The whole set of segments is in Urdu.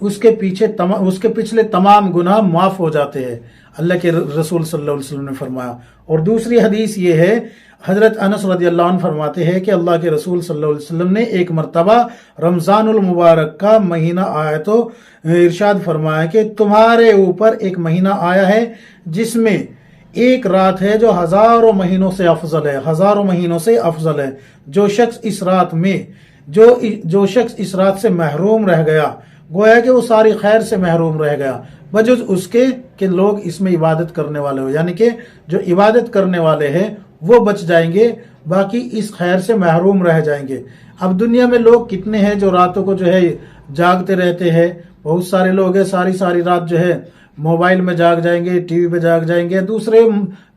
اس کے پچھلے تمام گناہ معاف ہو جاتے ہیں، اللہ کے رسول صلی اللہ علیہ وسلم نے فرمایا۔ اور دوسری حدیث یہ ہے، حضرت انس رضی اللہ عنہ فرماتے ہیں کہ اللہ کے رسول صلی اللہ علیہ وسلم نے ایک مرتبہ رمضان المبارک کا مہینہ آیا تو ارشاد فرمایا کہ تمہارے اوپر ایک مہینہ آیا ہے جس میں ایک رات ہے جو ہزاروں مہینوں سے افضل ہے، ہزاروں مہینوں سے افضل ہے۔ جو شخص اس رات سے محروم رہ گیا، گویا کہ وہ ساری خیر سے محروم رہ گیا، بجز اس کے کہ لوگ اس میں عبادت کرنے والے ہو، یعنی کہ جو عبادت کرنے والے ہیں وہ بچ جائیں گے، باقی اس خیر سے محروم رہ جائیں گے۔ اب دنیا میں لوگ کتنے ہیں جو راتوں کو جو ہے جاگتے رہتے ہیں، بہت سارے لوگ ہیں ساری رات جو ہے موبائل میں جاگ جائیں گے، ٹی وی پہ جاگ جائیں گے، دوسرے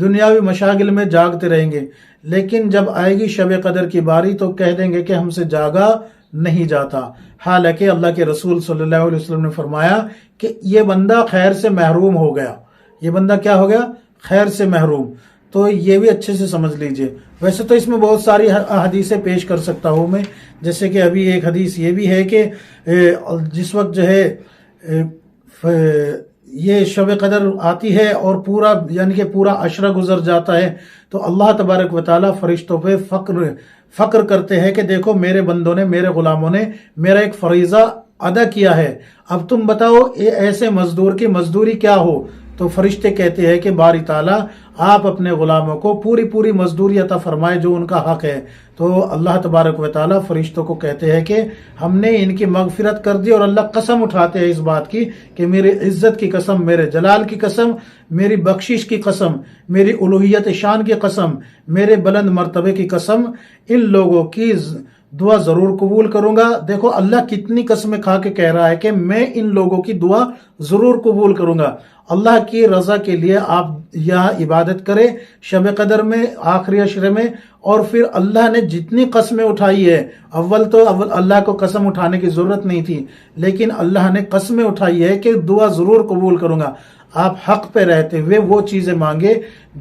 دنیاوی مشاغل میں جاگتے رہیں گے، لیکن جب آئے گی شب قدر کی باری تو کہہ دیں گے کہ ہم سے جاگا نہیں جاتا، حالانکہ اللہ کے رسول صلی اللہ علیہ وسلم نے فرمایا کہ یہ بندہ خیر سے محروم ہو گیا، یہ بندہ کیا ہو گیا؟ خیر سے محروم۔ تو یہ بھی اچھے سے سمجھ لیجئے۔ ویسے تو اس میں بہت ساری حدیثیں پیش کر سکتا ہوں میں، جیسے کہ ابھی ایک حدیث یہ بھی ہے کہ جس وقت جو ہے یہ شب قدر آتی ہے اور پورا یعنی کہ پورا عشرہ گزر جاتا ہے تو اللہ تبارک و تعالیٰ فرشتوں پہ فخر کرتے ہیں کہ دیکھو میرے بندوں نے، میرے غلاموں نے میرا ایک فریضہ ادا کیا ہے، اب تم بتاؤ ایسے مزدور کی مزدوری کیا ہو؟ تو فرشتے کہتے ہیں کہ باری تعالیٰ آپ اپنے غلاموں کو پوری مزدوری عطا فرمائے جو ان کا حق ہے۔ تو اللہ تبارک و تعالیٰ فرشتوں کو کہتے ہیں کہ ہم نے ان کی مغفرت کر دی، اور اللہ قسم اٹھاتے ہیں اس بات کی کہ میری عزت کی قسم، میرے جلال کی قسم، میری بخشش کی قسم، میری الوہیت شان کی قسم، میرے بلند مرتبے کی قسم، ان لوگوں کی دعا ضرور قبول کروں گا۔ دیکھو اللہ کتنی قسمیں کھا کے کہہ رہا ہے کہ میں ان لوگوں کی دعا ضرور قبول کروں گا۔ اللہ کی رضا کے لیے آپ یہاں عبادت کریں شب قدر میں، آخری عشرے میں، اور پھر اللہ نے جتنی قسمیں اٹھائی ہے، اول اللہ کو قسم اٹھانے کی ضرورت نہیں تھی، لیکن اللہ نے قسمیں اٹھائی ہے کہ دعا ضرور قبول کروں گا۔ آپ حق پہ رہتے ہوئے وہ چیزیں مانگے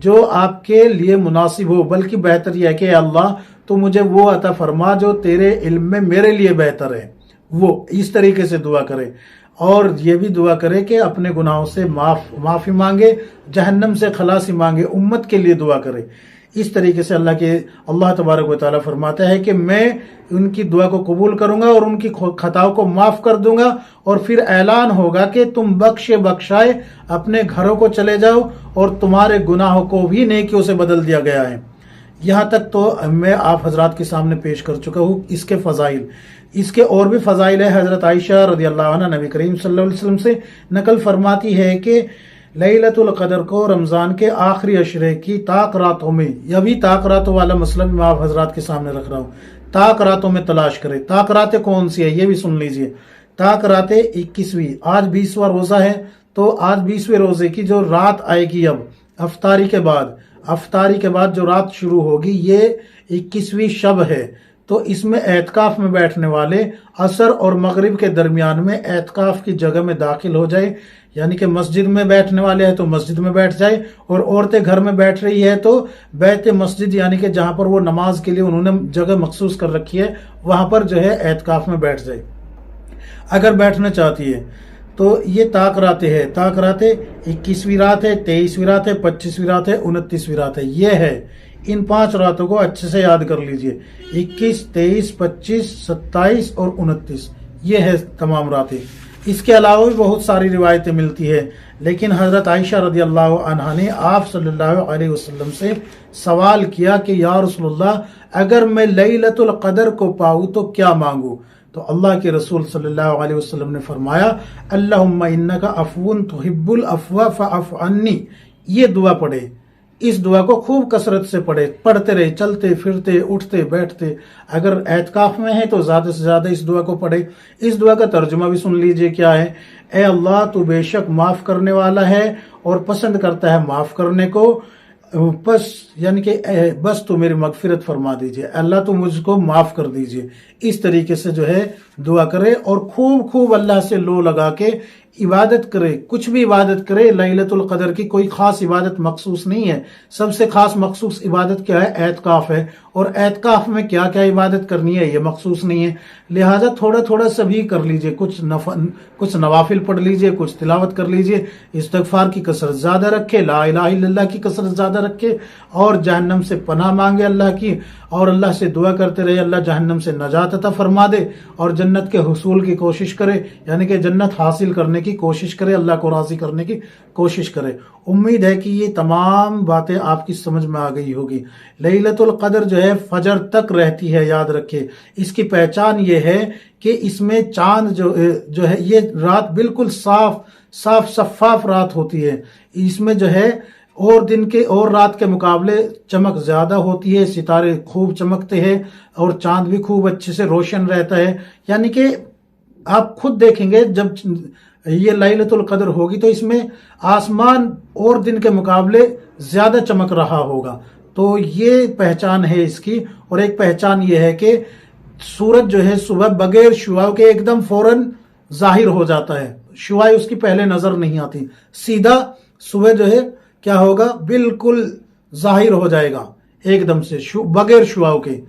جو آپ کے لیے مناسب ہو، بلکہ بہتر یہ ہے کہ اے اللہ تو مجھے وہ عطا فرما جو تیرے علم میں میرے لیے بہتر ہے، وہ اس طریقے سے دعا کرے۔ اور یہ بھی دعا کرے کہ اپنے گناہوں سے معافی مانگے، جہنم سے خلاصی مانگے، امت کے لیے دعا کرے۔ اس طریقے سے اللہ تبارک و تعالیٰ فرماتا ہے کہ میں ان کی دعا کو قبول کروں گا اور ان کی خطاؤں کو معاف کر دوں گا، اور پھر اعلان ہوگا کہ تم بخشائے اپنے گھروں کو چلے جاؤ، اور تمہارے گناہوں کو بھی نیکیوں سے بدل دیا گیا ہے۔ یہاں تک تو میں آپ حضرات کے سامنے پیش کر چکا ہوں اس کے فضائل۔ اس کے اور بھی فضائل ہے۔ حضرت عائشہ رضی اللہ عنہ نبی کریم صلی اللہ علیہ وسلم سے نقل فرماتی ہے کہ لیلۃ القدر کو رمضان کے آخری عشرے کی طاق راتوں میں، یہ بھی طاق راتوں والا مسئلہ میں آپ حضرات کے سامنے رکھ رہا ہوں، طاق راتوں میں تلاش کرے۔ طاق راتیں کون سی ہے یہ بھی سن لیجئے۔ طاق راتیں 21ویں، آج 20واں روزہ ہے، تو آج 20ویں روزے کی جو رات آئے گی، اب افطاری کے بعد جو رات شروع ہوگی، یہ 21ویں شب ہے۔ تو اس میں اعتکاف میں بیٹھنے والے عصر اور مغرب کے درمیان میں اعتکاف کی جگہ میں داخل ہو جائے، یعنی کہ مسجد میں بیٹھنے والے ہیں تو مسجد میں بیٹھ جائے، اور عورتیں گھر میں بیٹھ رہی ہے تو بیت مسجد یعنی کہ جہاں پر وہ نماز کے لیے انہوں نے جگہ مخصوص کر رکھی ہے وہاں پر جو ہے اعتکاف میں بیٹھ جائے اگر بیٹھنا چاہتی ہے۔ تو یہ طاق راتیں ہے۔ طاق راتیں 21ویں رات ہے، 23ویں رات ہے، 25ویں رات ہے، 29ویں رات ہے۔ یہ ہے، ان 5 راتوں کو اچھے سے یاد کر لیجئے، 21، 23، 25، 27 اور 29، یہ ہے تمام راتیں۔ اس کے علاوہ بھی بہت ساری روایتیں ملتی ہیں، لیکن حضرت عائشہ رضی اللہ عنہا نے آپ صلی اللہ علیہ وسلم سے سوال کیا کہ یا رسول اللہ اگر میں لیلۃ القدر کو پاؤں تو کیا مانگوں؟ تو اللہ کے رسول صلی اللہ علیہ وسلم نے فرمایا اللہم انک عفو تحب العفو فاعف عنی، یہ دعا پڑھے۔ اس دعا کو خوب کثرت سے پڑھتے رہے، چلتے پھرتے اٹھتے بیٹھتے۔ اگر اعتکاف میں ہے تو زیادہ سے زیادہ اس دعا کو پڑھے۔ اس دعا کا ترجمہ بھی سن لیجئے کیا ہے۔ اے اللہ تو بے شک معاف کرنے والا ہے اور پسند کرتا ہے معاف کرنے کو، بس یعنی کہ بس تو میری مغفرت فرما دیجئے، اللہ تو مجھ کو معاف کر دیجئے۔ اس طریقے سے جو ہے دعا کرے اور خوب اللہ سے لو لگا کے عبادت کرے، کچھ بھی عبادت کرے، لیلۃ القدر کی کوئی خاص عبادت مخصوص نہیں ہے۔ سب سے خاص مخصوص عبادت کیا ہے؟ اعتکاف ہے، اور اعتکاف میں کیا کیا عبادت کرنی ہے یہ مخصوص نہیں ہے، لہٰذا تھوڑا تھوڑا سبھی کر لیجئے، کچھ نوافل پڑھ لیجئے، کچھ تلاوت کر لیجئے، استغفار کی کثرت زیادہ رکھے، لا الہ الا اللہ کی کثرت زیادہ رکھے، اور جہنم سے پناہ مانگے اللہ کی، اور اللہ سے دعا کرتے رہے اللہ جہنم سے نجات عطا فرما دے، اور جنت کے حصول کی کوشش کرے، یعنی کہ جنت حاصل کرنے کی کوشش کرے، اللہ کو راضی کرنے کی کوشش کرے۔ امید ہے کہ یہ تمام باتیں آپ کی سمجھ میں آ گئی ہوگی۔ لیلۃ القدر جو ہے فجر تک رہتی ہے، یاد رکھے۔ اس کی پہچان یہ ہے کہ اس میں چاند جو ہے یہ رات بالکل صاف شفاف رات ہوتی ہے، اس میں جو ہے اور دن کے اور رات کے مقابلے چمک زیادہ ہوتی ہے، ستارے خوب چمکتے ہیں، اور چاند بھی خوب اچھے سے روشن رہتا ہے، یعنی کہ آپ خود دیکھیں گے جب یہ لیلۃ القدر ہوگی تو اس میں آسمان اور دن کے مقابلے زیادہ چمک رہا ہوگا۔ تو یہ پہچان ہے اس کی، اور ایک پہچان یہ ہے کہ سورج جو ہے صبح بغیر شعاع کے ایک دم فوراً ظاہر ہو جاتا ہے، شعاع اس کی پہلے نظر نہیں آتی، سیدھا صبح جو ہے کیا ہوگا؟ بالکل ظاہر ہو جائے گا ایک دم سے بغیر شعاع کے۔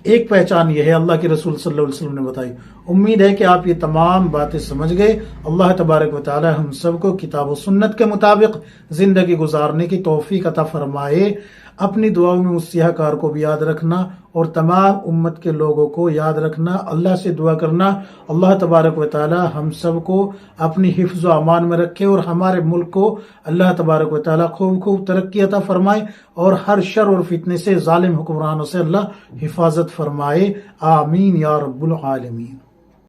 ایک پہچان یہ ہے اللہ کے رسول صلی اللہ علیہ وسلم نے بتائی۔ امید ہے کہ آپ یہ تمام باتیں سمجھ گئے۔ اللہ تبارک و تعالی ہم سب کو کتاب و سنت کے مطابق زندگی گزارنے کی توفیق عطا فرمائے۔ اپنی دعاؤں میں اس سیاہ کار کو بھی یاد رکھنا، اور تمام امت کے لوگوں کو یاد رکھنا، اللہ سے دعا کرنا اللہ تبارک و تعالی ہم سب کو اپنی حفظ و امان میں رکھے، اور ہمارے ملک کو اللہ تبارک و تعالی خوب ترقی عطا فرمائے، اور ہر شر اور فتنے سے ظالم حکمرانوں سے اللہ حفاظت فرمائے۔ آمین یا رب العالمین۔